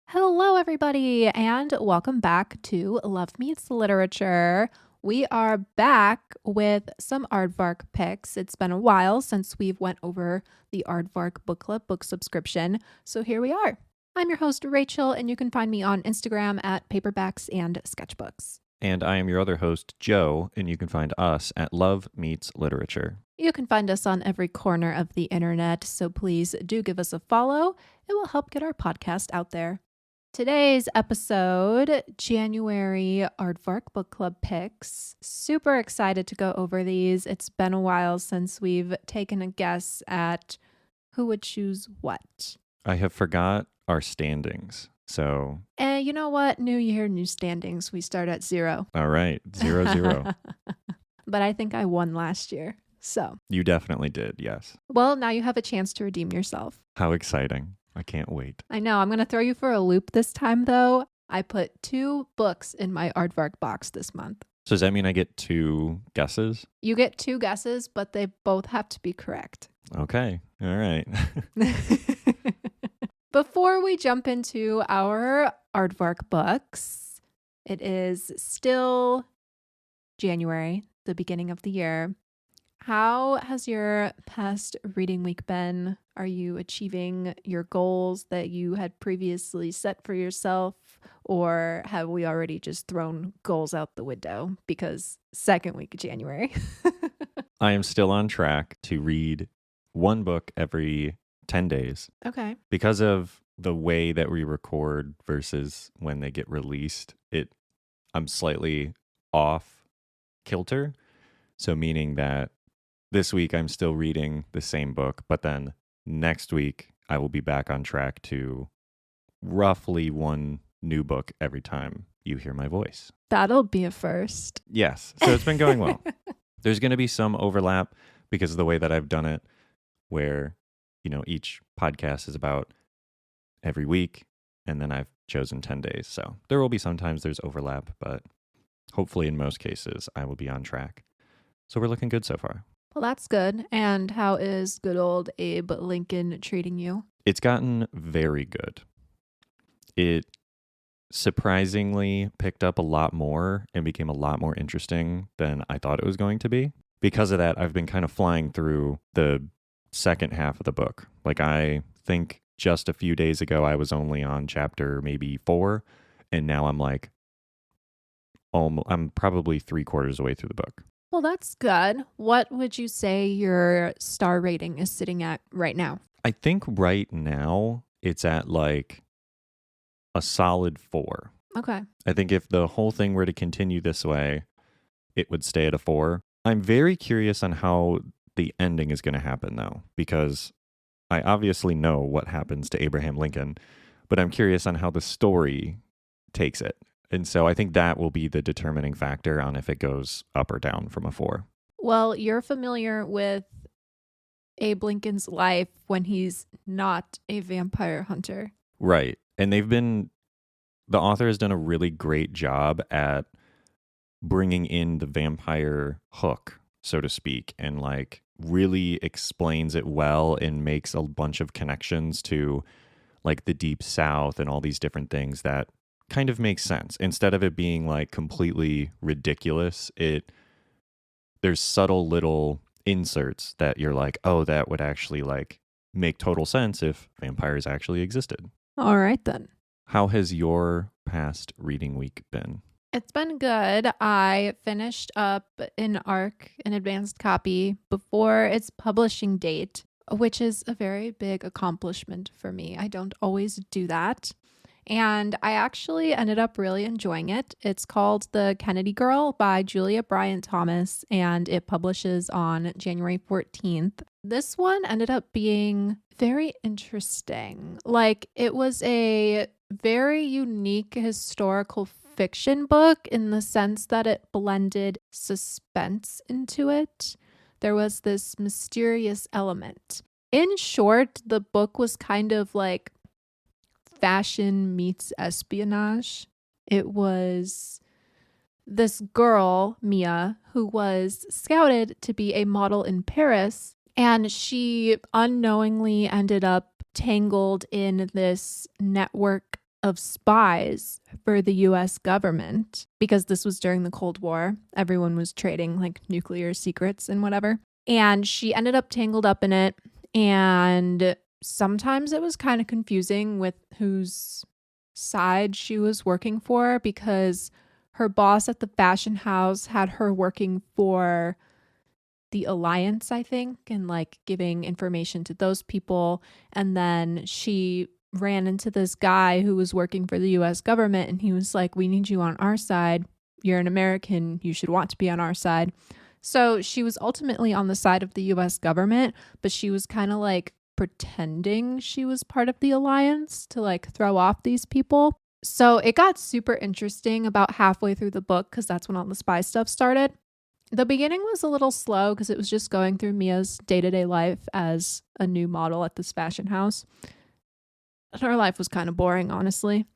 Hello, everybody, and welcome back to Love Meets Literature. We are back with some Aardvark picks. It's been a while since we've went over the Aardvark Book Club book subscription, so here we are. I'm your host, Rachel, and you can find me on Instagram at Paperbacks and Sketchbooks. And I am your other host, Joe, and you can find us at Love Meets Literature. You can find us on every corner of the internet, so please do give us a follow. It will help get our podcast out there. Today's episode, January Aardvark Book Club picks. Super excited to go over these. It's been a while since we've taken a guess at who would choose what. I have forgot our standings, so... You know what? New year, new standings. We start at 0. All right, 0-0. But I think I won last year, so... You definitely did, yes. Well, now you have a chance to redeem yourself. How exciting. I can't wait. I know. I'm going to throw you for a loop this time, though. I put 2 books in my Aardvark box this month. So does that mean I get 2 guesses? You get 2 guesses, but they both have to be correct. Okay, all right. Before we jump into our Aardvark books, it is still January, the beginning of the year. How has your past reading week been? Are you achieving your goals that you had previously set for yourself? Or have we already just thrown goals out the window because second week of January? I am still on track to read 1 book every 10 days. Okay. Because of the way that we record versus when they get released, I'm slightly off kilter. So meaning that this week I'm still reading the same book, but then next week I will be back on track to roughly 1 new book every time you hear my voice. That'll be a first. Yes. So it's been going well. There's going to be some overlap because of the way that I've done it, where, each podcast is about every week, and then I've chosen 10 days. So there will be sometimes there's overlap, but hopefully in most cases I will be on track. So we're looking good so far. Well, that's good. And how is good old Abe Lincoln treating you? It's gotten very good. It surprisingly picked up a lot more and became a lot more interesting than I thought it was going to be. Because of that, I've been kind of flying through the second half of the book. Like, I think just a few days ago, I was only on chapter maybe 4, and now I'm I'm probably 3/4 of the way through the book. Well, that's good. What would you say your star rating is sitting at right now? I think right now it's at like a solid 4. Okay. I think if the whole thing were to continue this way, it would stay at a 4. I'm very curious on how the ending is going to happen, though, because I obviously know what happens to Abraham Lincoln, but I'm curious on how the story takes it. And so I think that will be the determining factor on if it goes up or down from a 4. Well, you're familiar with Abe Lincoln's life when he's not a vampire hunter. Right. And the author has done a really great job at bringing in the vampire hook, so to speak, and like really explains it well and makes a bunch of connections to like the Deep South and all these different things that kind of makes sense. Instead of it being like completely ridiculous, there's subtle little inserts that you're like, oh, that would actually like make total sense if vampires actually existed. All right, then. How has your past reading week been? It's been good. I finished up an ARC, an advanced copy, before its publishing date, which is a very big accomplishment for me. I don't always do that. And I actually ended up really enjoying it. It's called The Kennedy Girl by Julia Bryant Thomas, and it publishes on January 14th. This one ended up being very interesting. Like, it was a very unique historical fiction book in the sense that it blended suspense into it. There was this mysterious element. In short, the book was kind of like fashion meets espionage. It was this girl, Mia, who was scouted to be a model in Paris, and she unknowingly ended up tangled in this network of spies for the US government because this was during the Cold War. Everyone was trading like nuclear secrets and whatever. And she ended up tangled up in it. And sometimes it was kind of confusing with whose side she was working for because her boss at the fashion house had her working for the Alliance, I think, and like giving information to those people. And then she ran into this guy who was working for the US government, and he was like, "We need you on our side. You're an American. You should want to be on our side." So she was ultimately on the side of the US government, but she was kind of like pretending she was part of the Alliance to like throw off these people. So it got super interesting about halfway through the book because that's when all the spy stuff started. The beginning was a little slow because it was just going through Mia's day-to-day life as a new model at this fashion house. And her life was kind of boring, honestly.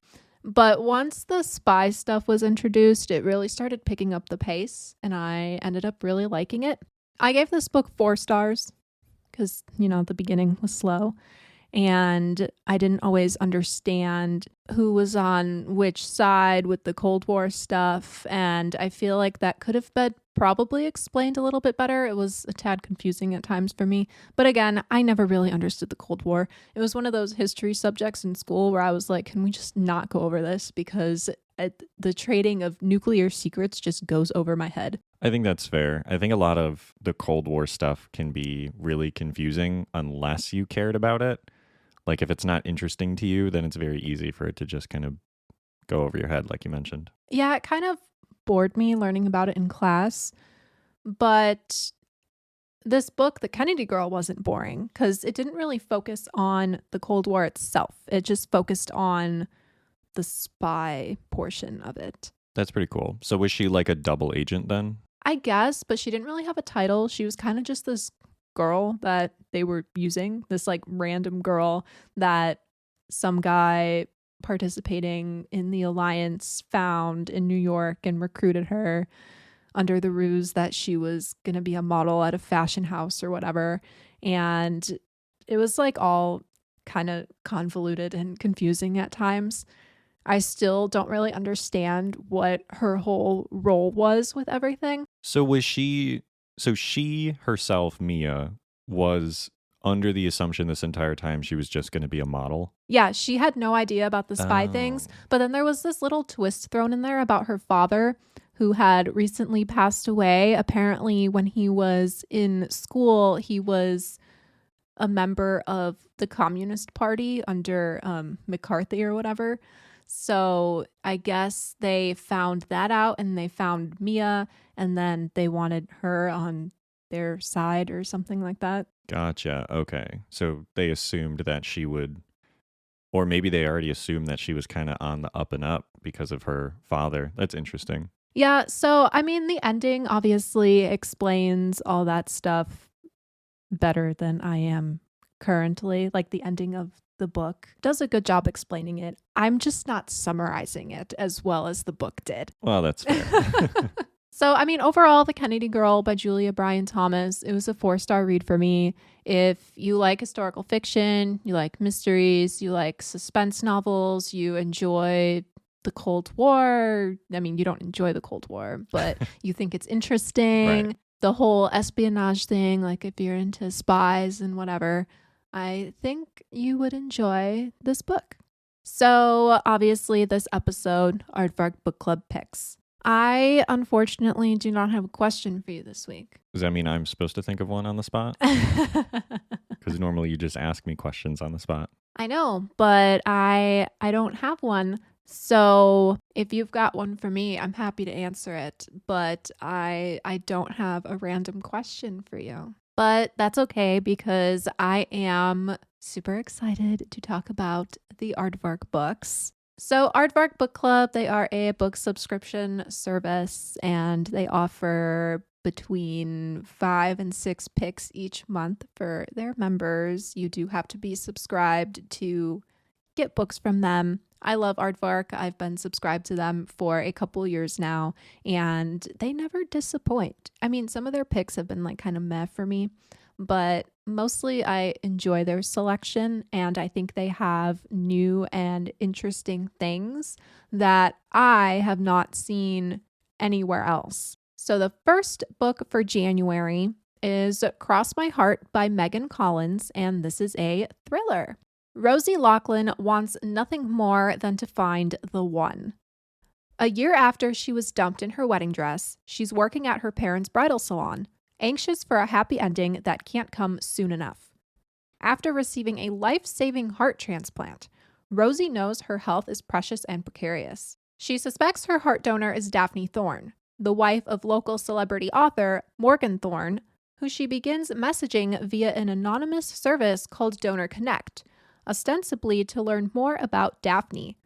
But once the spy stuff was introduced, it really started picking up the pace, and I ended up really liking it. I gave this book 4 stars because, the beginning was slow. And I didn't always understand who was on which side with the Cold War stuff. And I feel like that could have been probably explained a little bit better. It was a tad confusing at times for me. But again, I never really understood the Cold War. It was one of those history subjects in school where I was like, can we just not go over this? Because the trading of nuclear secrets just goes over my head. I think that's fair. I think a lot of the Cold War stuff can be really confusing unless you cared about it. Like if it's not interesting to you, then it's very easy for it to just kind of go over your head, like you mentioned. Yeah, it kind of bored me learning about it in class. But this book, The Kennedy Girl, wasn't boring because it didn't really focus on the Cold War itself. It just focused on the spy portion of it. That's pretty cool. So was she like a double agent then? I guess, but she didn't really have a title. She was kind of just this girl that they were using, this like random girl that some guy participating in the Alliance found in New York and recruited her under the ruse that she was going to be a model at a fashion house or whatever. And it was like all kind of convoluted and confusing at times. I still don't really understand what her whole role was with everything. So she herself, Mia, was under the assumption this entire time she was just going to be a model? Yeah, she had no idea about the spy things, but then there was this little twist thrown in there about her father who had recently passed away. Apparently, when he was in school, he was a member of the Communist Party under McCarthy or whatever. So I guess they found that out and they found Mia and then they wanted her on their side or something like that. Gotcha. Okay. So they assumed that she would, or maybe they already assumed that she was kind of on the up and up because of her father. That's interesting. Yeah. So, I mean, the ending obviously explains all that stuff better than I am currently. Like the ending of the book does a good job explaining it. I'm just not summarizing it as well as the book did. Well, that's fair. So, I mean, overall, The Kennedy Girl by Julia Bryan Thomas, it was a 4-star read for me. If you like historical fiction, you like mysteries, you like suspense novels, you enjoy the Cold War. I mean, you don't enjoy the Cold War, but you think it's interesting. Right. The whole espionage thing, like if you're into spies and whatever, I think you would enjoy this book. So, obviously, this episode, Aardvark Book Club picks. I, unfortunately, do not have a question for you this week. Does that mean I'm supposed to think of one on the spot? Because normally you just ask me questions on the spot. I know, but I don't have one. So if you've got one for me, I'm happy to answer it. But I don't have a random question for you. But that's okay because I am super excited to talk about the Aardvark books. So Aardvark Book Club, they are a book subscription service and they offer between 5 and 6 picks each month for their members. You do have to be subscribed to get books from them. I love Aardvark. I've been subscribed to them for a couple years now, and they never disappoint. I mean, some of their picks have been like kind of meh for me, but mostly I enjoy their selection, and I think they have new and interesting things that I have not seen anywhere else. So the first book for January is Cross My Heart by Megan Collins, and this is a thriller. Rosie Loughlin wants nothing more than to find the one. A year after she was dumped in her wedding dress, she's working at her parents' bridal salon, anxious for a happy ending that can't come soon enough. After receiving a life-saving heart transplant, Rosie knows her health is precious and precarious. She suspects her heart donor is Daphne Thorne, the wife of local celebrity author Morgan Thorne, who she begins messaging via an anonymous service called Donor Connect, ostensibly to learn more about Daphne.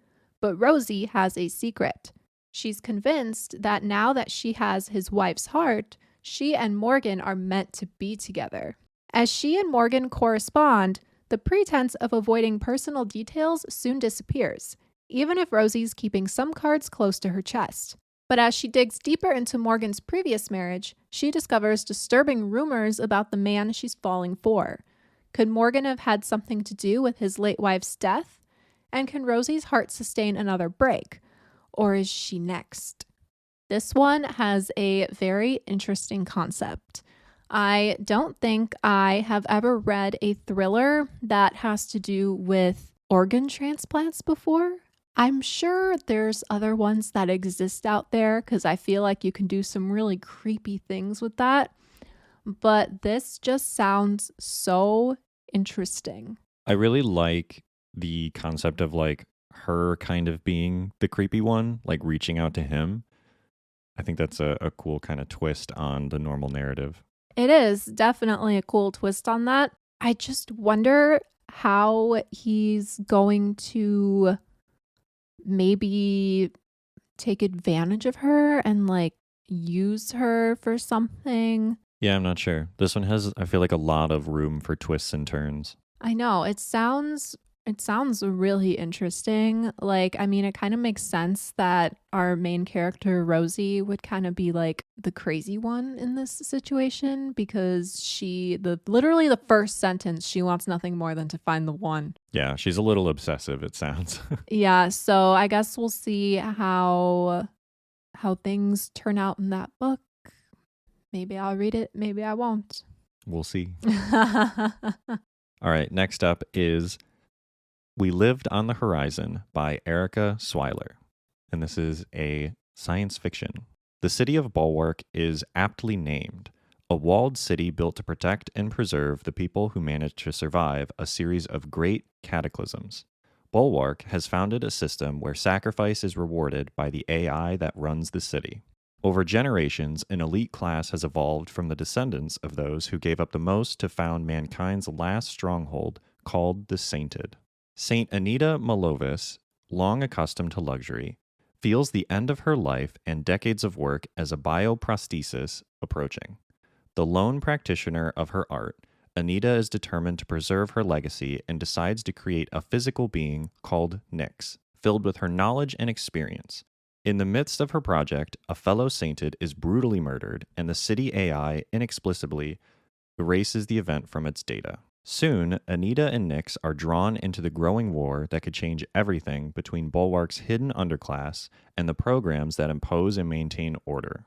But Rosie has a secret. She's convinced that now that she has his wife's heart, she and Morgan are meant to be together. As she and Morgan correspond, the pretense of avoiding personal details soon disappears, even if Rosie's keeping some cards close to her chest. But as she digs deeper into Morgan's previous marriage, she discovers disturbing rumors about the man she's falling for. Could Morgan have had something to do with his late wife's death? And can Rosie's heart sustain another break? Or is she next? This one has a very interesting concept. I don't think I have ever read a thriller that has to do with organ transplants before. I'm sure there's other ones that exist out there because I feel like you can do some really creepy things with that. But this just sounds so interesting. I really like the concept of like her kind of being the creepy one, like reaching out to him. I think that's a cool kind of twist on the normal narrative. It is definitely a cool twist on that. I just wonder how he's going to maybe take advantage of her and like use her for something. Yeah, I'm not sure. This one has, I feel like, a lot of room for twists and turns. I know. It sounds really interesting. Like, I mean, it kind of makes sense that our main character, Rosie, would kind of be like the crazy one in this situation because literally the first sentence, she wants nothing more than to find the one. Yeah, she's a little obsessive, it sounds. Yeah, so I guess we'll see how things turn out in that book. Maybe I'll read it, maybe I won't. We'll see. All right, next up is We Lived on the Horizon by Erica Swyler. And this is a science fiction. The city of Bulwark is aptly named, a walled city built to protect and preserve the people who managed to survive a series of great cataclysms. Bulwark has founded a system where sacrifice is rewarded by the AI that runs the city. Over generations, an elite class has evolved from the descendants of those who gave up the most to found mankind's last stronghold, called the Sainted. Saint Anita Malovis, long accustomed to luxury, feels the end of her life and decades of work as a bioprosthesis approaching. The lone practitioner of her art, Anita is determined to preserve her legacy and decides to create a physical being called Nyx, filled with her knowledge and experience. In the midst of her project, a fellow Sainted is brutally murdered, and the city AI inexplicably erases the event from its data. Soon, Anita and Nyx are drawn into the growing war that could change everything between Bulwark's hidden underclass and the programs that impose and maintain order.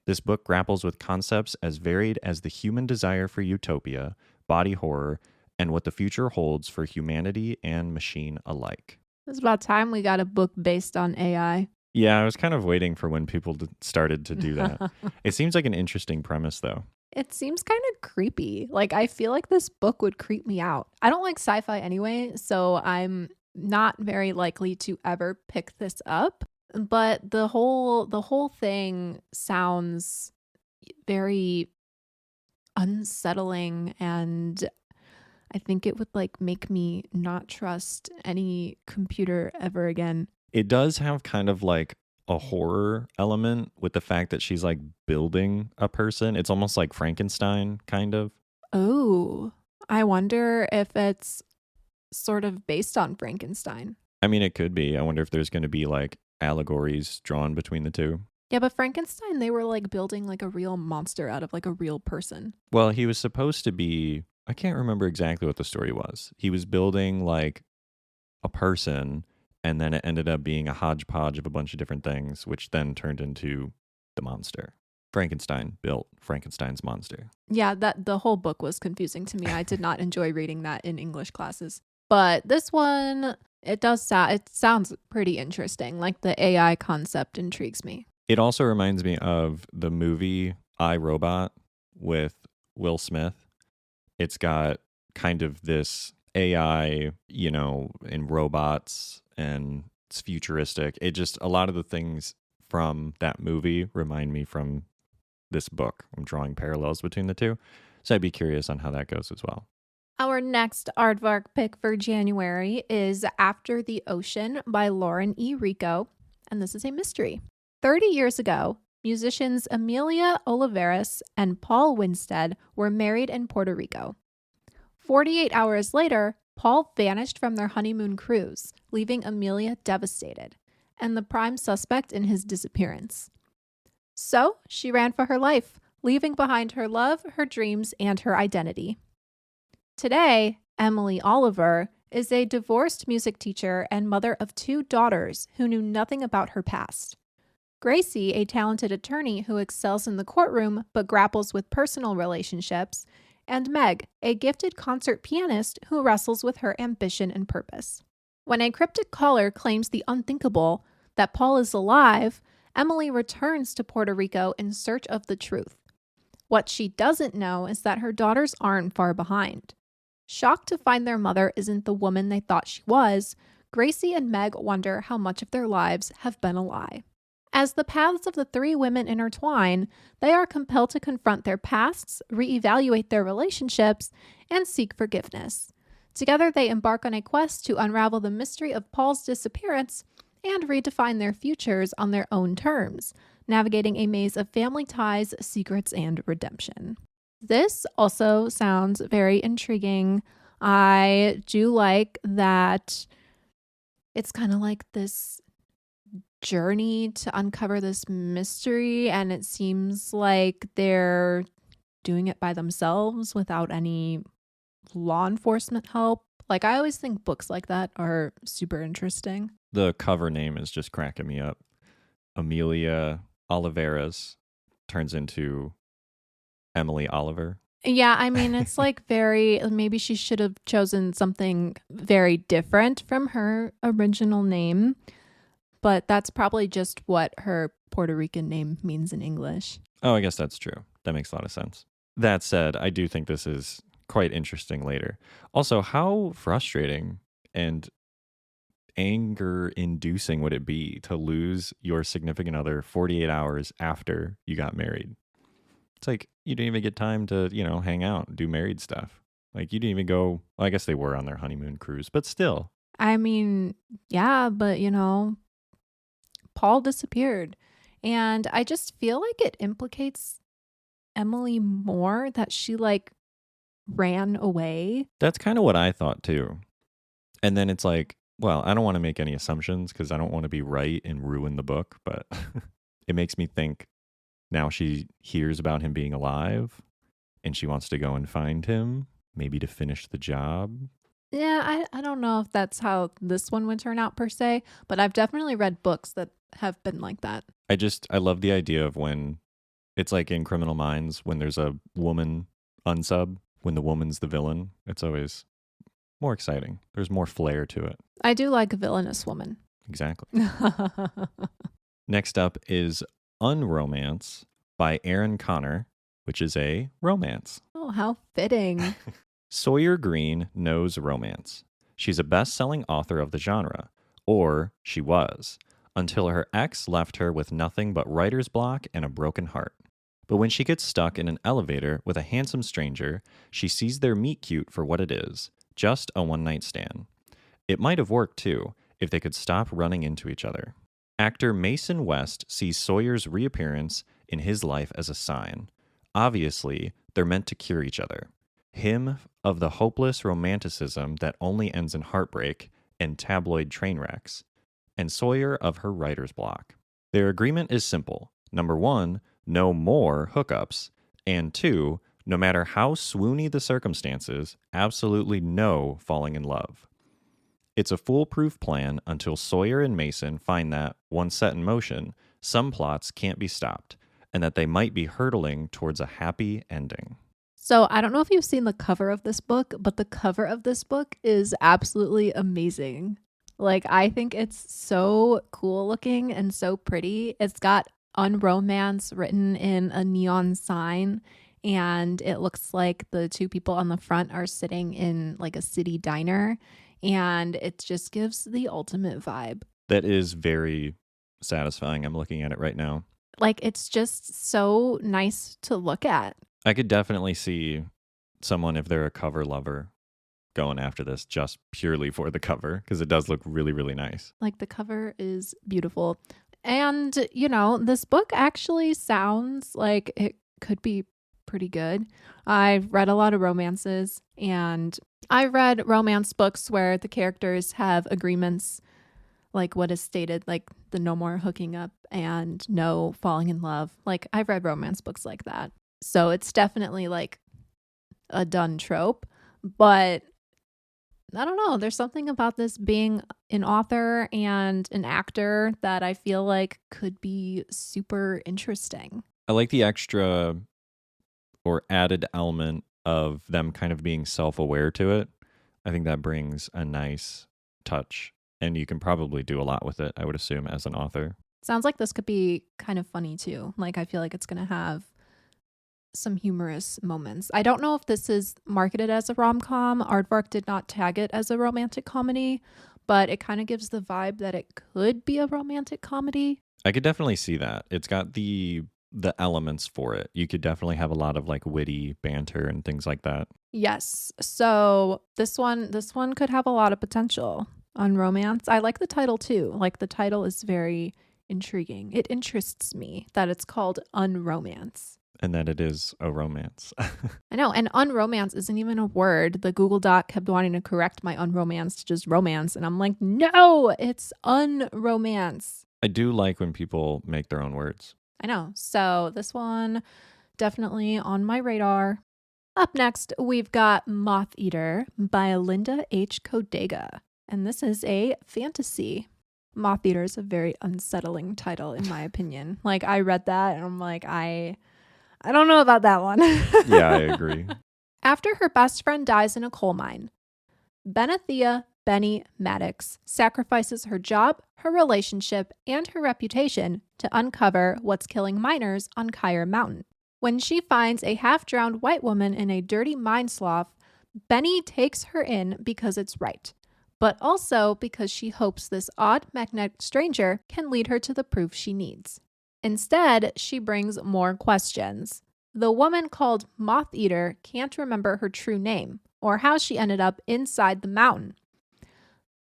This book grapples with concepts as varied as the human desire for utopia, body horror, and what the future holds for humanity and machine alike. It's about time we got a book based on AI. Yeah, I was kind of waiting for when people started to do that. It seems like an interesting premise, though. It seems kind of creepy. Like, I feel like this book would creep me out. I don't like sci-fi anyway, so I'm not very likely to ever pick this up. But the whole thing sounds very unsettling, and I think it would like make me not trust any computer ever again. It does have kind of like a horror element with the fact that she's like building a person. It's almost like Frankenstein, kind of. Oh, I wonder if it's sort of based on Frankenstein. I mean, it could be. I wonder if there's going to be like allegories drawn between the two. Yeah, but Frankenstein, they were like building like a real monster out of like a real person. Well, he was supposed to be, I can't remember exactly what the story was. He was building like a person, and then it ended up being a hodgepodge of a bunch of different things, which then turned into the monster. Frankenstein built Frankenstein's monster. Yeah, that the whole book was confusing to me. I did not enjoy reading that in English classes. But this one, it sounds pretty interesting. Like the AI concept intrigues me. It also reminds me of the movie I, Robot with Will Smith. It's got kind of this AI, in robots, and it's futuristic. It just, a lot of the things from that movie remind me from this book. I'm drawing parallels between the two. So I'd be curious on how that goes as well. Our next Aardvark pick for January is After the Ocean by Lauren E. Rico, and this is a mystery. 30 years ago, musicians Amelia Olivares and Paul Winstead were married in Puerto Rico. 48 hours later, Paul vanished from their honeymoon cruise, leaving Amelia devastated, and the prime suspect in his disappearance. So, she ran for her life, leaving behind her love, her dreams, and her identity. Today, Emily Oliver is a divorced music teacher and mother of 2 daughters who knew nothing about her past. Gracie, a talented attorney who excels in the courtroom but grapples with personal relationships, and Meg, a gifted concert pianist who wrestles with her ambition and purpose. When a cryptic caller claims the unthinkable, that Paul is alive, Emily returns to Puerto Rico in search of the truth. What she doesn't know is that her daughters aren't far behind. Shocked to find their mother isn't the woman they thought she was, Gracie and Meg wonder how much of their lives have been a lie. As the paths of the 3 women intertwine, they are compelled to confront their pasts, reevaluate their relationships, and seek forgiveness. Together, they embark on a quest to unravel the mystery of Paul's disappearance and redefine their futures on their own terms, navigating a maze of family ties, secrets, and redemption. This also sounds very intriguing. I do like that it's kind of like this journey to uncover this mystery, and it seems like they're doing it by themselves without any law enforcement help. Like, I always think books like that are super interesting. The cover name is just cracking me up. Amelia Olivares turns into Emily Oliver. Yeah, I mean, it's like maybe she should have chosen something very different from her original name, but that's probably just what her Puerto Rican name means in English. Oh, I guess that's true. That makes a lot of sense. That said, I do think this is quite interesting later. Also, how frustrating and anger-inducing would it be to lose your significant other 48 hours after you got married? It's like you didn't even get time to, hang out and do married stuff. Like you didn't even go, well, I guess they were on their honeymoon cruise, but still. I mean, yeah, but Paul disappeared. And I just feel like it implicates Emily more that she like ran away. That's kind of what I thought too. And then it's like, well, I don't want to make any assumptions because I don't want to be right and ruin the book, but it makes me think now she hears about him being alive and she wants to go and find him, maybe to finish the job. Yeah, I don't know if that's how this one would turn out per se, but I've definitely read books that have been like that. I love the idea of when it's like in Criminal Minds when there's a woman unsub, when the woman's the villain. It's always more exciting. There's more flair to it. I do like a villainous woman. Exactly. Next up is Unromance by Erin Connor, which is a romance. Oh, how fitting. Sawyer Green knows romance. She's a best-selling author of the genre, or she was, until her ex left her with nothing but writer's block and a broken heart. But when she gets stuck in an elevator with a handsome stranger, she sees their meet cute for what it is, just a one-night stand. It might have worked, too, if they could stop running into each other. Actor Mason West sees Sawyer's reappearance in his life as a sign. Obviously, they're meant to cure each other. Him of the hopeless romanticism that only ends in heartbreak, and tabloid train wrecks, and Sawyer of her writer's block. Their agreement is simple. Number 1, no more hookups. And 2, no matter how swoony the circumstances, absolutely no falling in love. It's a foolproof plan until Sawyer and Mason find that, once set in motion, some plots can't be stopped, and that they might be hurtling towards a happy ending. So I don't know if you've seen the cover of this book, but the cover of this book is absolutely amazing. Like, I think it's so cool looking and so pretty. It's got unromance written in a neon sign, and it looks like the two people on the front are sitting in like a city diner, and it just gives the ultimate vibe. That is very satisfying. I'm looking at it right now. Like, it's just so nice to look at. I could definitely see someone, if they're a cover lover, going after this just purely for the cover, because it does look really, really nice. Like, the cover is beautiful. And, you know, this book actually sounds like it could be pretty good. I've read a lot of romances, and I read romance books where the characters have agreements, like what is stated, like the no more hooking up and no falling in love. Like, I've read romance books like that. So it's definitely like a done trope, but I don't know. There's something about this being an author and an actor that I feel like could be super interesting. I like the extra or added element of them kind of being self-aware to it. I think that brings a nice touch, and you can probably do a lot with it, I would assume, as an author. Sounds like this could be kind of funny too. Like, I feel like it's going to have some humorous moments. I don't know if this is marketed as a rom-com. Aardvark did not tag it as a romantic comedy, but it kind of gives the vibe that it could be a romantic comedy. I could definitely see that. It's got the elements for it. You could definitely have a lot of like witty banter and things like that. Yes. So this one could have a lot of potential on romance. I like the title too. Like, the title is very intriguing. It interests me that it's called Unromance. And that it is a romance. I know. And unromance isn't even a word. The Google Doc kept wanting to correct my unromance to just romance. And I'm like, no, it's unromance. I do like when people make their own words. I know. So this one definitely on my radar. Up next, we've got Moth Eater by Linda H. Kodega. And this is a fantasy. Moth Eater is a very unsettling title, in my opinion. Like, I read that and I'm like, I don't know about that one. Yeah, I agree. After her best friend dies in a coal mine, Benethia Benny Maddox sacrifices her job, her relationship, and her reputation to uncover what's killing miners on Kyre Mountain. When she finds a half-drowned white woman in a dirty mine slough, Benny takes her in because it's right, but also because she hopes this odd magnetic stranger can lead her to the proof she needs. Instead, she brings more questions. The woman called Moth Eater can't remember her true name or how she ended up inside the mountain.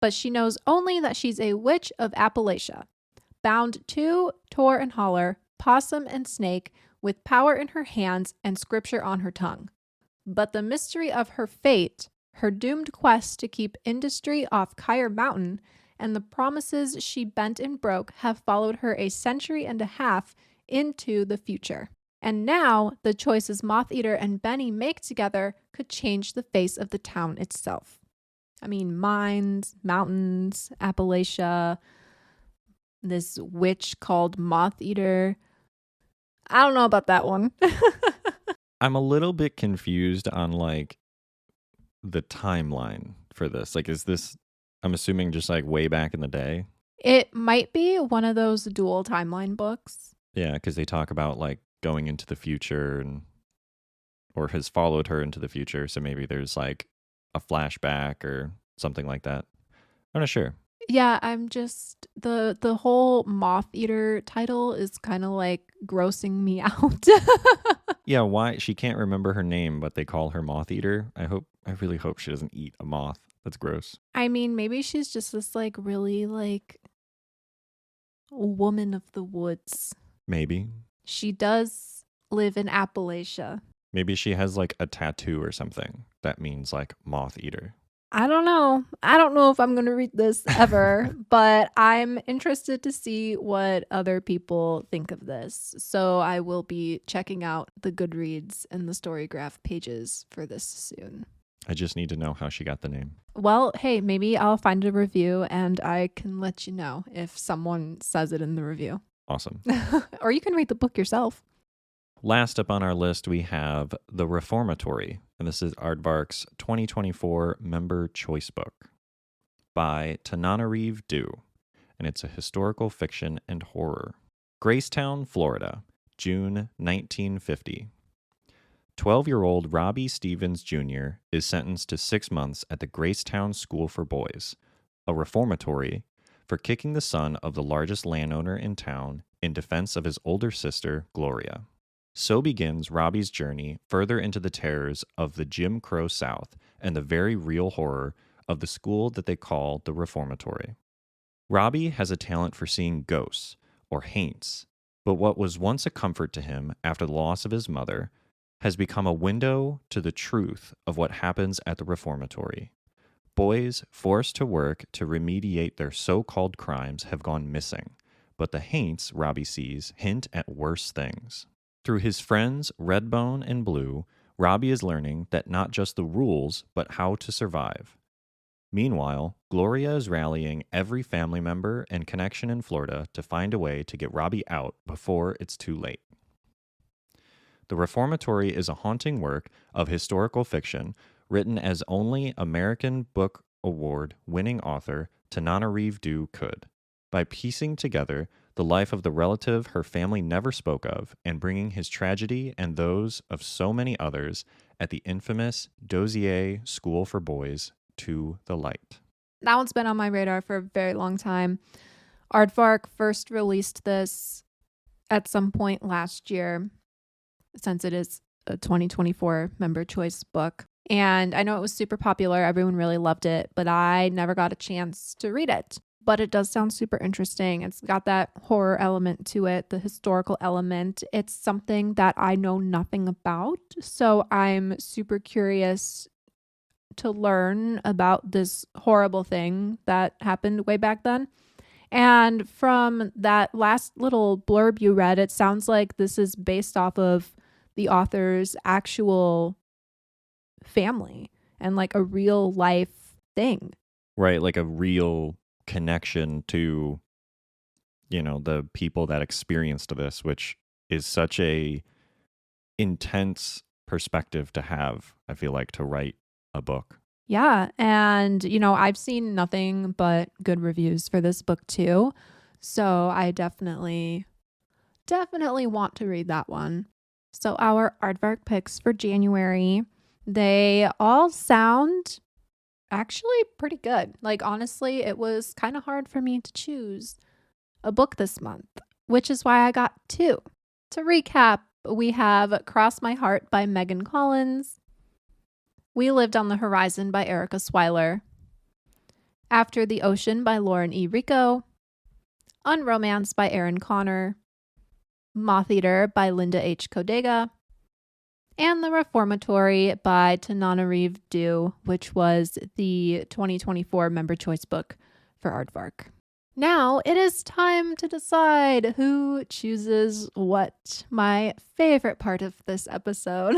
But she knows only that she's a witch of Appalachia, bound to Tor and Holler, possum and snake, with power in her hands and scripture on her tongue. But the mystery of her fate, her doomed quest to keep industry off Kyre Mountain, and the promises she bent and broke have followed her a century and a half into the future. And now, the choices Moth Eater and Benny make together could change the face of the town itself. I mean, mines, mountains, Appalachia, this witch called Moth Eater. I don't know about that one. I'm a little bit confused on like the timeline for this. Like, is this, I'm assuming, just like way back in the day? It might be one of those dual timeline books. Yeah, because they talk about like going into the future and or has followed her into the future. So maybe there's like a flashback or something like that. I'm not sure. Yeah, I'm just the whole Moth Eater title is kind of like grossing me out. Yeah, why she can't remember her name, but they call her Moth Eater. I really hope she doesn't eat a moth. That's gross. I mean, maybe she's just this like really like woman of the woods. Maybe. She does live in Appalachia. Maybe she has like a tattoo or something that means like Moth Eater. I don't know. I don't know if I'm going to read this ever, but I'm interested to see what other people think of this. So I will be checking out the Goodreads and the Storygraph pages for this soon. I just need to know how she got the name. Well, hey, maybe I'll find a review and I can let you know if someone says it in the review. Awesome. Or you can read the book yourself. Last up on our list, we have The Reformatory, and this is Aardvark's 2024 Member Choice Book by Tananarive Dew, and it's a historical fiction and horror. Gracetown, Florida, June 1950. 12-year-old Robbie Stevens Jr. is sentenced to 6 months at the Gracetown School for Boys, a reformatory, for kicking the son of the largest landowner in town in defense of his older sister, Gloria. So begins Robbie's journey further into the terrors of the Jim Crow South and the very real horror of the school that they call the reformatory. Robbie has a talent for seeing ghosts, or haints, but what was once a comfort to him after the loss of his mother has become a window to the truth of what happens at the reformatory. Boys forced to work to remediate their so-called crimes have gone missing, but the haints Robbie sees hint at worse things. Through his friends Redbone and Blue, Robbie is learning that not just the rules, but how to survive. Meanwhile, Gloria is rallying every family member and connection in Florida to find a way to get Robbie out before it's too late. The Reformatory is a haunting work of historical fiction written as only American Book Award winning author Tananarive Dew could, by piecing together the life of the relative her family never spoke of and bringing his tragedy and those of so many others at the infamous Dozier School for Boys to the light. That one's been on my radar for a very long time. Aardvark first released this at some point last year, since it is a 2024 member choice book. And I know it was super popular. Everyone really loved it, but I never got a chance to read it. But it does sound super interesting. It's got that horror element to it, the historical element. It's something that I know nothing about. So I'm super curious to learn about this horrible thing that happened way back then. And from that last little blurb you read, it sounds like this is based off of the author's actual family and like a real life thing. Right, like a real connection to, the people that experienced this, which is such a intense perspective to have, I feel like, to write a book. Yeah. And, I've seen nothing but good reviews for this book too. So I definitely want to read that one. So our Aardvark picks for January, they all sound actually pretty good. Like, honestly, it was kind of hard for me to choose a book this month, which is why I got two. To recap, we have Cross My Heart by Megan Collins, We Lived on the Horizon by Erica Swyler, After the Ocean by Lauren E. Rico, Unromance by Erin Connor, Moth Eater by Linda H. Kodega, and The Reformatory by Tananarive Dew, which was the 2024 member choice book for Aardvark. Now it is time to decide who chooses what. My favorite part of this episode.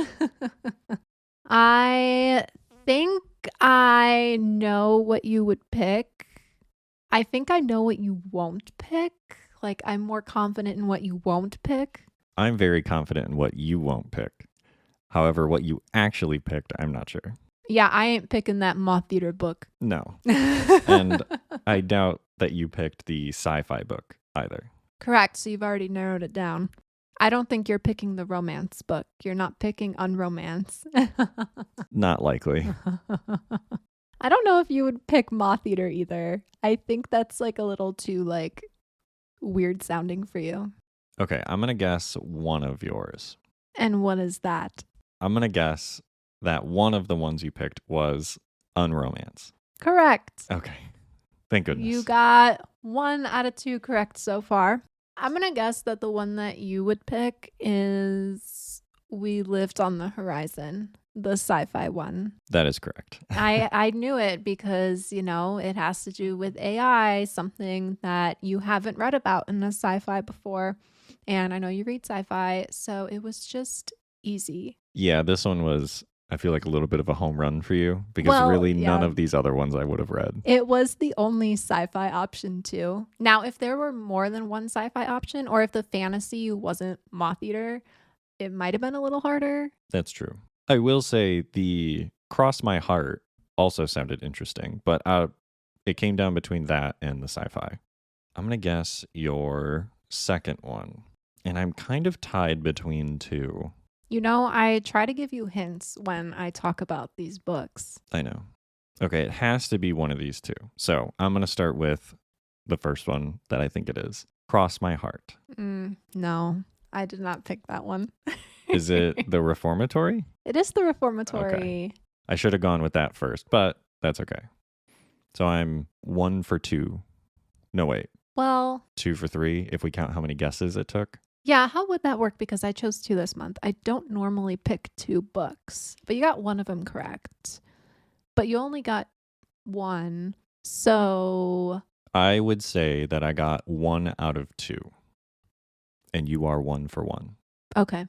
I think I know what you would pick. I think I know what you won't pick. Like, I'm more confident in what you won't pick. I'm very confident in what you won't pick. However, what you actually picked, I'm not sure. Yeah, I ain't picking that Moth Eater book. No. And I doubt that you picked the sci-fi book either. Correct. So you've already narrowed it down. I don't think you're picking the romance book. You're not picking Unromance. Not likely. I don't know if you would pick Moth Eater either. I think that's like a little too like weird sounding for you. Okay, I'm going to guess one of yours. And what is that? I'm going to guess that one of the ones you picked was Unromance. Correct. Okay. Thank goodness. You got 1 out of 2 correct so far. I'm going to guess that the one that you would pick is We Lived on the Horizon. the sci-fi one. That is correct. I knew it because, it has to do with AI, something that you haven't read about in a sci-fi before. And I know you read sci-fi, so it was just easy. Yeah, this one was, I feel like, a little bit of a home run for you because really none of these other ones I would have read. It was the only sci-fi option too. Now, if there were more than one sci-fi option, or if the fantasy wasn't Moth Eater, it might have been a little harder. That's true. I will say the Cross My Heart also sounded interesting, but it came down between that and the sci-fi. I'm going to guess your second one, and I'm kind of tied between two. I try to give you hints when I talk about these books. I know. Okay, it has to be one of these two. So I'm going to start with the first one that I think it is. Cross My Heart. No, I did not pick that one. Is it The Reformatory? It is The Reformatory. Okay. I should have gone with that first, but that's okay. So I'm 1 for 2. No, wait. Well, 2 for 3 if we count how many guesses it took. Yeah, how would that work? Because I chose 2 this month. I don't normally pick 2 books, but you got one of them correct. But you only got 1. So I would say that I got 1 out of 2. And you are 1 for 1. Okay.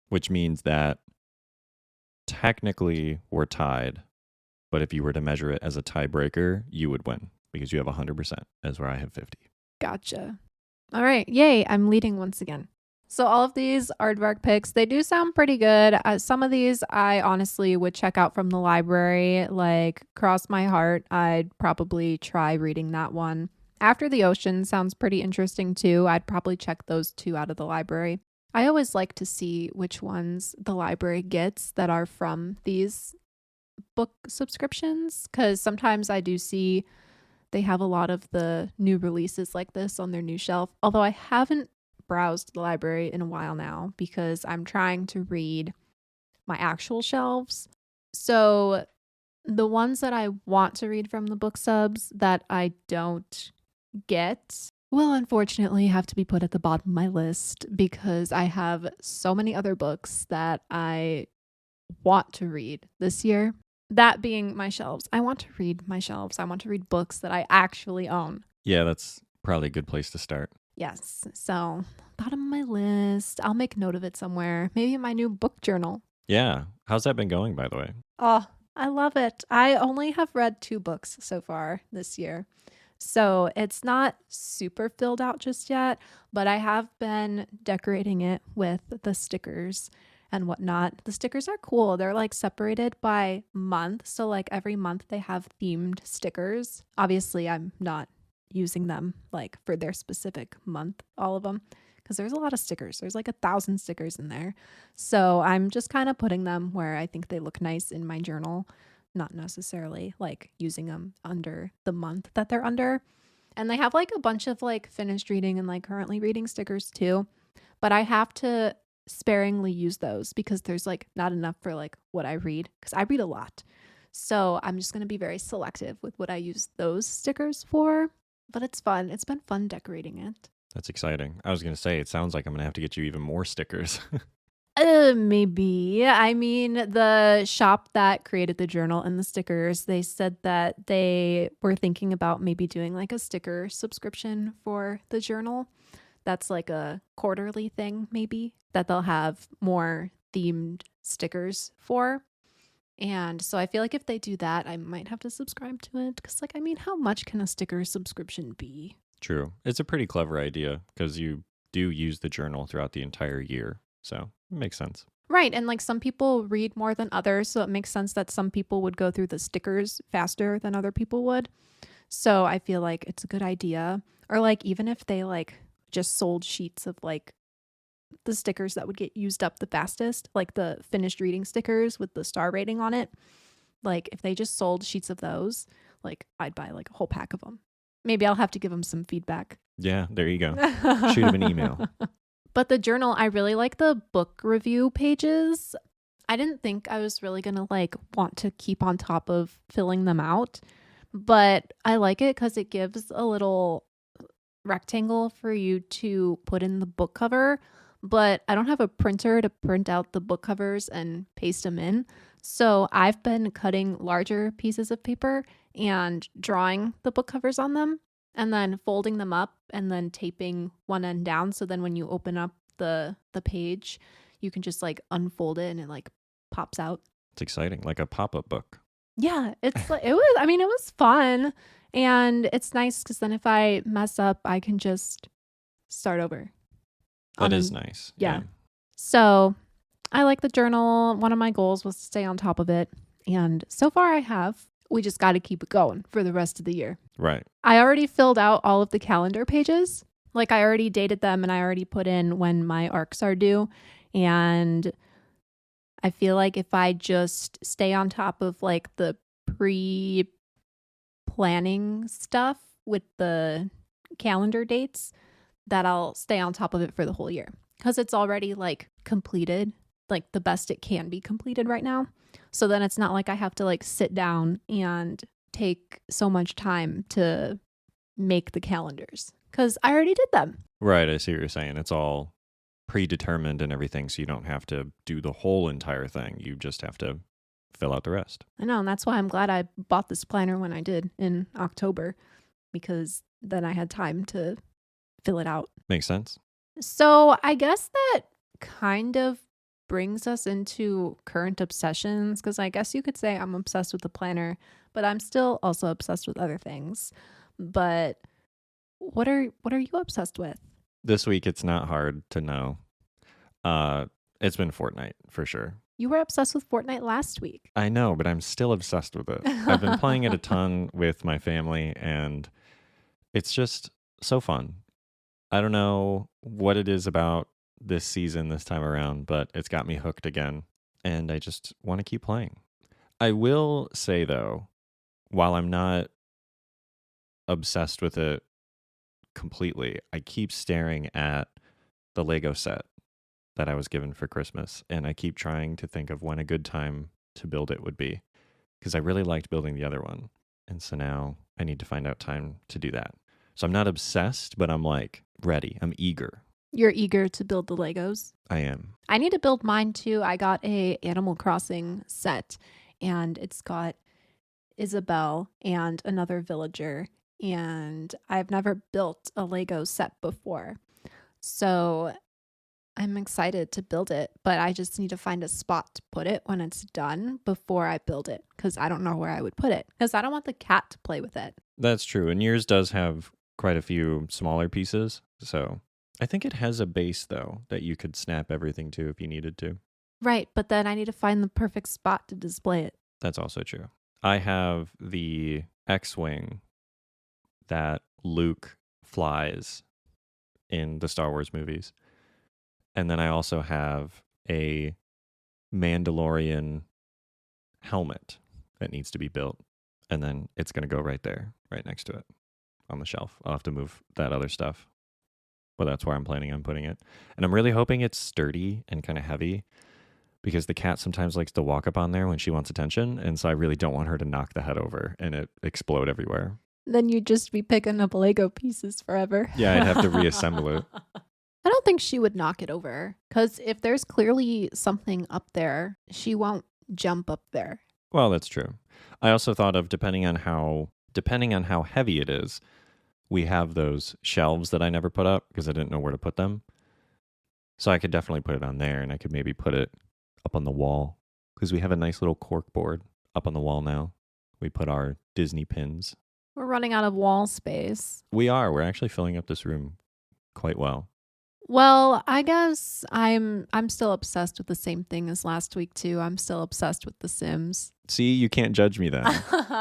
Which means that technically we're tied. But if you were to measure it as a tiebreaker, you would win because you have 100%, as where I have 50. Gotcha. All right. Yay. I'm leading once again. So all of these Aardvark picks, they do sound pretty good. Some of these I honestly would check out from the library, like Cross My Heart. I'd probably try reading that one. After the Ocean sounds pretty interesting too. I'd probably check those 2 out of the library. I always like to see which ones the library gets that are from these book subscriptions, because sometimes I do see they have a lot of the new releases like this on their new shelf. Although I haven't browsed the library in a while now because I'm trying to read my actual shelves. So the ones that I want to read from the book subs that I don't get will unfortunately have to be put at the bottom of my list because I have so many other books that I want to read this year. That being my shelves. I want to read my shelves. I want to read books that I actually own. Yeah, that's probably a good place to start. Yes. So, bottom of my list. I'll make note of it somewhere. Maybe in my new book journal. Yeah. How's that been going, by the way? Oh, I love it. I only have read 2 books so far this year. So it's not super filled out just yet, but I have been decorating it with the stickers and whatnot. The stickers are cool. They're like separated by month. So like every month they have themed stickers. Obviously, I'm not using them like for their specific month, all of them, because there's a lot of stickers. There's like 1,000 stickers in there. So I'm just kind of putting them where I think they look nice in my journal, not necessarily like using them under the month that they're under. And they have like a bunch of like finished reading and like currently reading stickers too. But I have to sparingly use those because there's like not enough for like what I read, because I read a lot. So I'm just going to be very selective with what I use those stickers for. But it's fun. It's been fun decorating it. That's exciting. I was going to say, it sounds like I'm going to have to get you even more stickers. Maybe. I mean, the shop that created the journal and the stickers, they said that they were thinking about maybe doing like a sticker subscription for the journal. That's like a quarterly thing, maybe, that they'll have more themed stickers for. And so I feel like if they do that, I might have to subscribe to it. Because, like, I mean, how much can a sticker subscription be? True. It's a pretty clever idea because you do use the journal throughout the entire year. So it makes sense. Right. And like some people read more than others. So it makes sense that some people would go through the stickers faster than other people would. So I feel like it's a good idea. Or like even if they like just sold sheets of like the stickers that would get used up the fastest, like the finished reading stickers with the star rating on it. Like if they just sold sheets of those, like I'd buy like a whole pack of them. Maybe I'll have to give them some feedback. Yeah, there you go. Shoot them an email. But the journal, I really like the book review pages. I didn't think I was really going to like want to keep on top of filling them out, but I like it because it gives a little rectangle for you to put in the book cover. but I don't have a printer to print out the book covers and paste them in. So I've been cutting larger pieces of paper and drawing the book covers on them and then folding them up and then taping one end down. So then when you open up the page, you can just like unfold it and it like pops out. It's exciting, like a pop-up book. Yeah, it's like it was fun. And it's nice because then if I mess up, I can just start over. That is nice. Yeah. So I like the journal. One of my goals was to stay on top of it. And so far I have. We just got to keep it going for the rest of the year. Right. I already filled out all of the calendar pages. Like I already dated them and I already put in when my arcs are due. And I feel like if I just stay on top of like the pre-planning stuff with the calendar dates, that I'll stay on top of it for the whole year because it's already like completed, like the best it can be completed right now. So then it's not like I have to like sit down and take so much time to make the calendars because I already did them. Right. I see what you're saying. It's all predetermined and everything, so you don't have to do the whole entire thing. You just have to fill out the rest. I know, and that's why I'm glad I bought this planner when I did in October because then I had time to fill it out. Makes sense. So I guess that kind of brings us into current obsessions because I guess you could say I'm obsessed with the planner, but I'm still also obsessed with other things. But what are you obsessed with? This week, it's not hard to know. It's been Fortnite for sure. You were obsessed with Fortnite last week. I know, but I'm still obsessed with it. I've been playing it a ton with my family, and it's just so fun. I don't know what it is about this season this time around, but it's got me hooked again, and I just want to keep playing. I will say, though, while I'm not obsessed with it completely, I keep staring at the Lego set that I was given for Christmas, and I keep trying to think of when a good time to build it would be, because I really liked building the other one, and so now I need to find out time to do that. So I'm not obsessed, but I'm like ready. I'm eager. You're eager to build the Legos? I am. I need to build mine too. I got a Animal Crossing set, and it's got Isabelle and another villager, and I've never built a Lego set before. So I'm excited to build it, but I just need to find a spot to put it when it's done before I build it because I don't know where I would put it because I don't want the cat to play with it. That's true. And yours does have quite a few smaller pieces. So I think it has a base, though, that you could snap everything to if you needed to. Right, but then I need to find the perfect spot to display it. That's also true. I have the X-Wing that Luke flies in the Star Wars movies. And then I also have a Mandalorian helmet that needs to be built. And then it's going to go right there, right next to it on the shelf. I'll have to move that other stuff. But that's where I'm planning on putting it. And I'm really hoping it's sturdy and kind of heavy because the cat sometimes likes to walk up on there when she wants attention. And so I really don't want her to knock the head over and it explode everywhere. Then you'd just be picking up Lego pieces forever. Yeah, I'd have to reassemble it. I don't think she would knock it over because if there's clearly something up there, she won't jump up there. Well, that's true. I also thought of depending on how heavy it is, we have those shelves that I never put up because I didn't know where to put them. So I could definitely put it on there, and I could maybe put it up on the wall because we have a nice little cork board up on the wall now. We put our Disney pins. We're running out of wall space. We are. We're actually filling up this room quite well. Well, I guess I'm still obsessed with the same thing as last week too. I'm still obsessed with The Sims. See, you can't judge me then.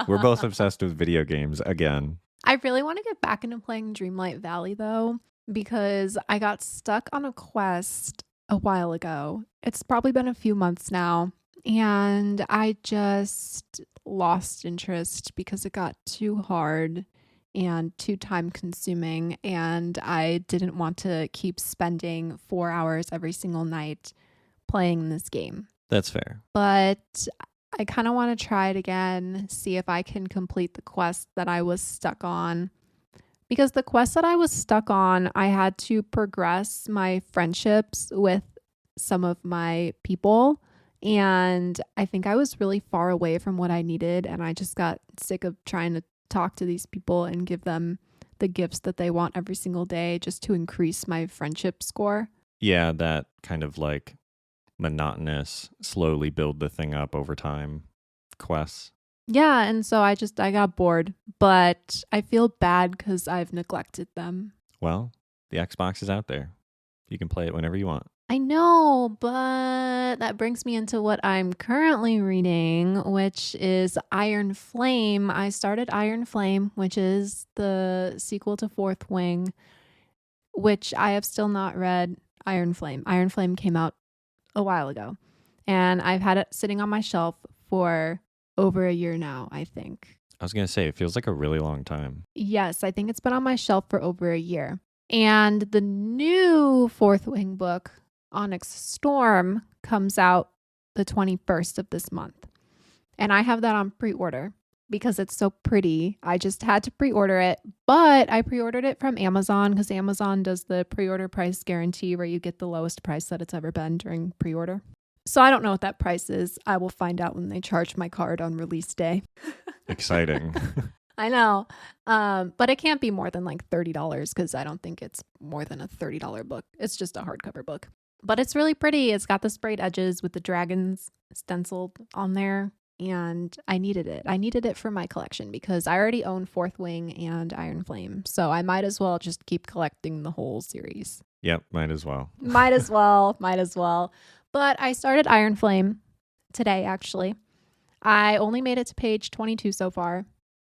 We're both obsessed with video games again. I really want to get back into playing Dreamlight Valley though, because I got stuck on a quest a while ago. It's probably been a few months now, and I just lost interest because it got too hard and too time consuming, and I didn't want to keep spending 4 hours every single night playing this game. That's fair. But I kind of want to try it again, see if I can complete the quest that I was stuck on Because the quest that I was stuck on, I had to progress my friendships with some of my people. And I think I was really far away from what I needed. And I just got sick of trying to talk to these people and give them the gifts that they want every single day just to increase my friendship score. Yeah, that kind of like monotonous, slowly build the thing up over time quests. Yeah. And so I got bored, but I feel bad because I've neglected them. Well, the Xbox is out there. You can play it whenever you want. I know, but that brings me into what I'm currently reading, which is Iron Flame. I started Iron Flame, which is the sequel to Fourth Wing, which I have still not read. Iron Flame. Iron Flame came out a while ago, and I've had it sitting on my shelf for over a year now, I think. I was going to say, it feels like a really long time. Yes, I think it's been on my shelf for over a year. And the new Fourth Wing book, Onyx Storm, comes out the 21st of this month. And I have that on pre-order because it's so pretty. I just had to pre-order it, but I pre-ordered it from Amazon because Amazon does the pre-order price guarantee where you get the lowest price that it's ever been during pre-order. So I don't know what that price is. I will find out when they charge my card on release day. Exciting. I know. But it can't be more than like $30 because I don't think it's more than a $30 book. It's just a hardcover book. But it's really pretty. It's got the sprayed edges with the dragons stenciled on there. And I needed it. I needed it for my collection because I already own Fourth Wing and Iron Flame. So I might as well just keep collecting the whole series. Yep, might as well. Might as well. Might as well. But I started Iron Flame today, actually. I only made it to page 22 so far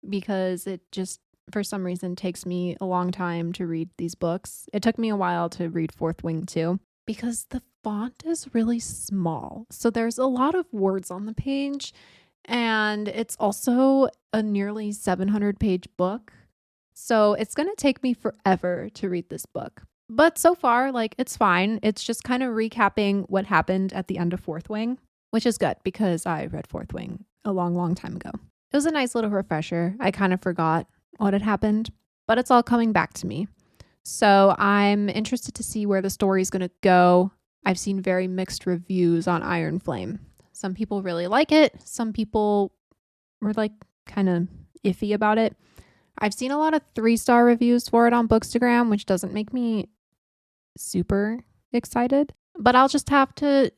because it just, for some reason, takes me a long time to read these books. It took me a while to read Fourth Wing too because the font is really small. So there's a lot of words on the page, and it's also a nearly 700-page book. So it's going to take me forever to read this book. But so far, like, it's fine. It's just kind of recapping what happened at the end of Fourth Wing, which is good because I read Fourth Wing a long, long time ago. It was a nice little refresher. I kind of forgot what had happened, but it's all coming back to me. So I'm interested to see where the story is going to go. I've seen very mixed reviews on Iron Flame. Some people really like it. Some people were like kind of iffy about it. I've seen a lot of 3-star reviews for it on Bookstagram, which doesn't make me super excited, but I'll just have to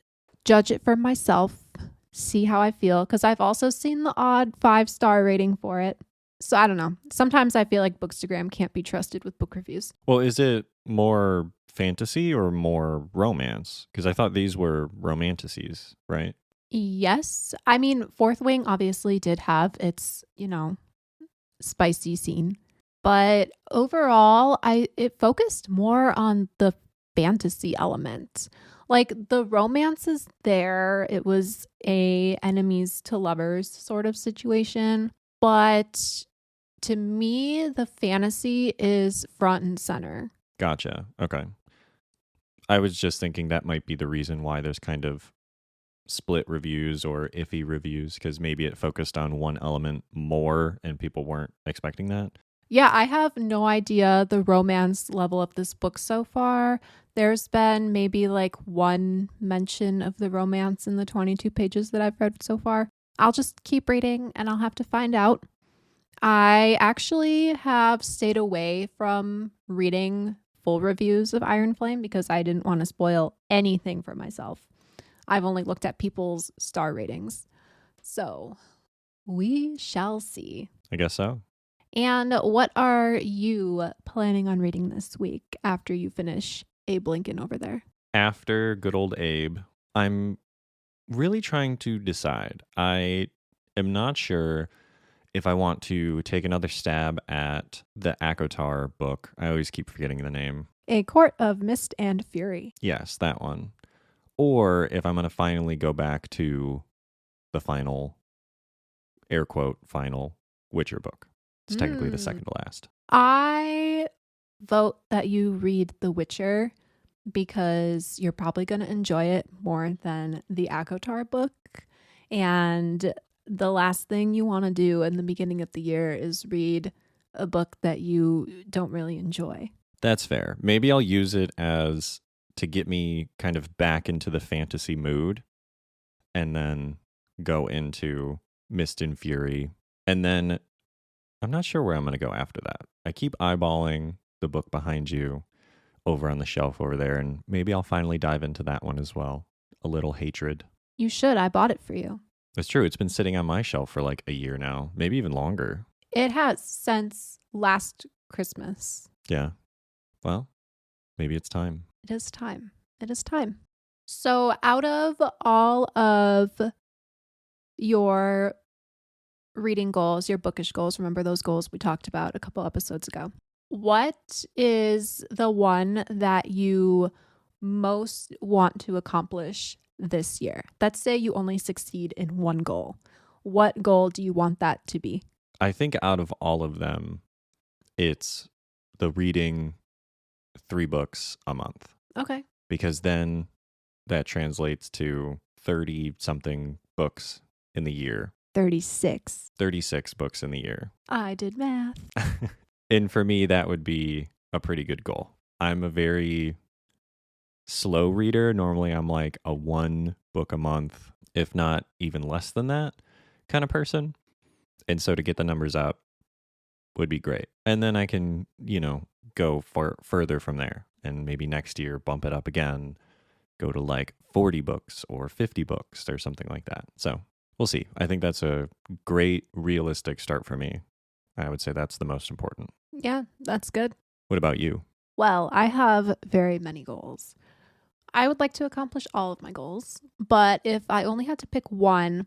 judge it for myself, see how I feel, because I've also seen the odd 5-star rating for it. So I don't know. Sometimes I feel like Bookstagram can't be trusted with book reviews. Well, is it more fantasy or more romance? Because I thought these were romanticities, right? Yes. I mean, Fourth Wing obviously did have its, spicy scene. But overall, it focused more on the fantasy element. Like, the romance is there. It was a enemies to lovers sort of situation. But to me, the fantasy is front and center. Gotcha. Okay. I was just thinking that might be the reason why there's kind of split reviews or iffy reviews, because maybe it focused on one element more and people weren't expecting that. Yeah, I have no idea the romance level of this book so far. There's been maybe like one mention of the romance in the 22 pages that I've read so far. I'll just keep reading and I'll have to find out. I actually have stayed away from reading full reviews of Iron Flame because I didn't want to spoil anything for myself. I've only looked at people's star ratings. So we shall see. I guess so. And what are you planning on reading this week after you finish Abe Lincoln over there? After good old Abe, I'm really trying to decide. I am not sure if I want to take another stab at the Akotar book. I always keep forgetting the name. A Court of Mist and Fury. Yes, that one. Or if I'm going to finally go back to the final, air quote, final Witcher book. It's technically the second to last. I vote that you read The Witcher because you're probably going to enjoy it more than the Akotar book. And the last thing you want to do in the beginning of the year is read a book that you don't really enjoy. That's fair. Maybe I'll use it as to get me kind of back into the fantasy mood and then go into Mist and Fury. And then I'm not sure where I'm going to go after that. I keep eyeballing the book behind you over on the shelf over there, and maybe I'll finally dive into that one as well. A Little Hatred. You should. I bought it for you. That's true. It's been sitting on my shelf for like a year now, maybe even longer. It has since last Christmas. Yeah. Well, maybe it's time. It is time. It is time. So out of all of your reading goals, your bookish goals, remember those goals we talked about a couple episodes ago, what is the one that you most want to accomplish this year? Let's say you only succeed in one goal. What goal do you want that to be? I think out of all of them, it's the reading 3 books a month. Okay. Because then that translates to 30 something books in the year. 36. 36 books in the year. I did math. And for me, that would be a pretty good goal. I'm a very slow reader. Normally, I'm like a 1 book a month, if not even less than that kind of person. And so to get the numbers up would be great. And then I can, go further from there. And maybe next year bump it up again, go to like 40 books or 50 books or something like that. So we'll see. I think that's a great, realistic start for me. I would say that's the most important. Yeah, that's good. What about you? Well, I have very many goals. I would like to accomplish all of my goals, but if I only had to pick one,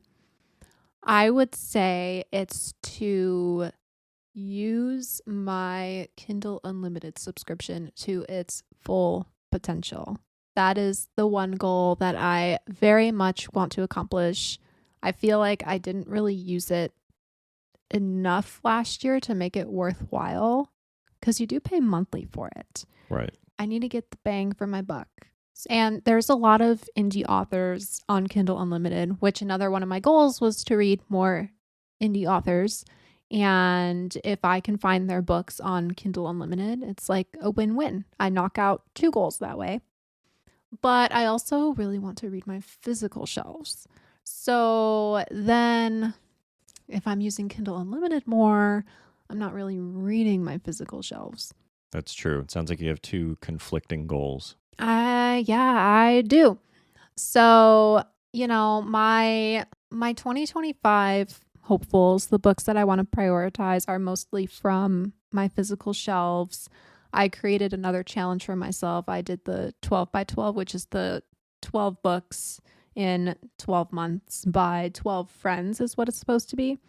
I would say it's to use my Kindle Unlimited subscription to its full potential. That is the one goal that I very much want to accomplish. I feel like I didn't really use it enough last year to make it worthwhile because you do pay monthly for it. Right. I need to get the bang for my buck. And there's a lot of indie authors on Kindle Unlimited, which another one of my goals was to read more indie authors. And if I can find their books on Kindle Unlimited, it's like a win-win. I knock out 2 goals that way. But I also really want to read my physical shelves. So then if I'm using Kindle Unlimited more, I'm not really reading my physical shelves. That's true. It sounds like you have 2 conflicting goals. Yeah, I do. So, my 2025 hopefuls, the books that I want to prioritize are mostly from my physical shelves. I created another challenge for myself. I did the 12 by 12, which is the 12 books in 12 months by 12 friends is what it's supposed to be.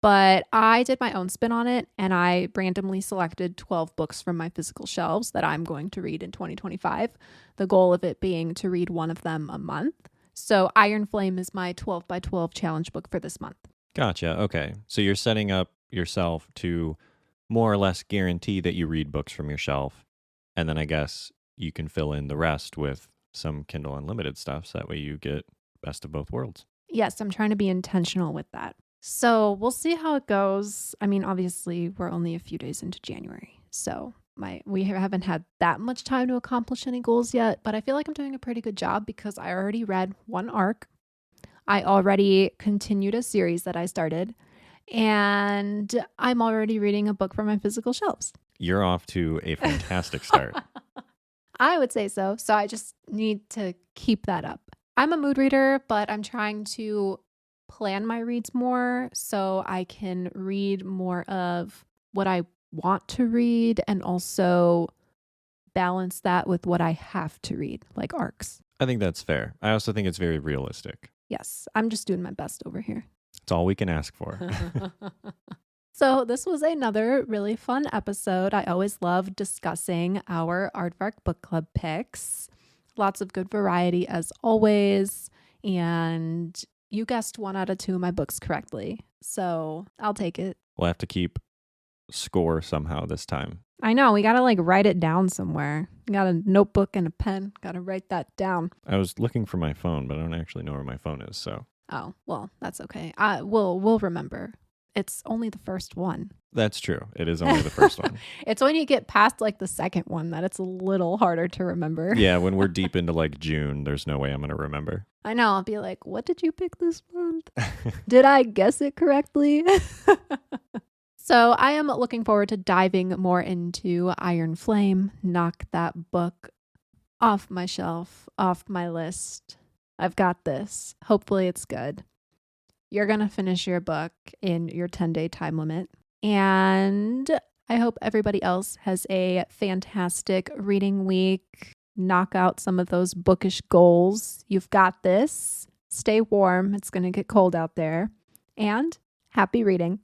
But I did my own spin on it, and I randomly selected 12 books from my physical shelves that I'm going to read in 2025. The goal of it being to read one of them a month. So Iron Flame is my 12 by 12 challenge book for this month. Gotcha. Okay. So you're setting up yourself to more or less guarantee that you read books from your shelf. And then I guess you can fill in the rest with some Kindle Unlimited stuff. So that way you get best of both worlds. Yes, I'm trying to be intentional with that. So we'll see how it goes. I mean, obviously, we're only a few days into January. So we haven't had that much time to accomplish any goals yet. But I feel like I'm doing a pretty good job because I already read 1 arc. I already continued a series that I started. And I'm already reading a book from my physical shelves. You're off to a fantastic start. I would say so. So I just need to keep that up. I'm a mood reader, but I'm trying to plan my reads more so I can read more of what I want to read and also balance that with what I have to read, like arcs. I think that's fair. I also think it's very realistic. Yes, I'm just doing my best over here. It's all we can ask for. So this was another really fun episode. I always love discussing our Aardvark Book Club picks. Lots of good variety as always. And you guessed 1 out of 2 of my books correctly. So I'll take it. We'll have to keep score somehow this time. I know. We got to write it down somewhere. Got a notebook and a pen. Got to write that down. I was looking for my phone, but I don't actually know where my phone is. So. Oh, well, that's okay. We'll remember. it's only the first one. That's true. It is only the first one. It's when you get past like the second one that it's a little harder to remember. Yeah, when we're deep into like June, there's no way I'm going to remember. I know. I'll be like, what did you pick this month? Did I guess it correctly? So I am looking forward to diving more into Iron Flame. Knock that book off my shelf, off my list. I've got this. Hopefully it's good. You're going to finish your book in your 10-day time limit. And I hope everybody else has a fantastic reading week. Knock out some of those bookish goals. You've got this. Stay warm. It's going to get cold out there. And happy reading.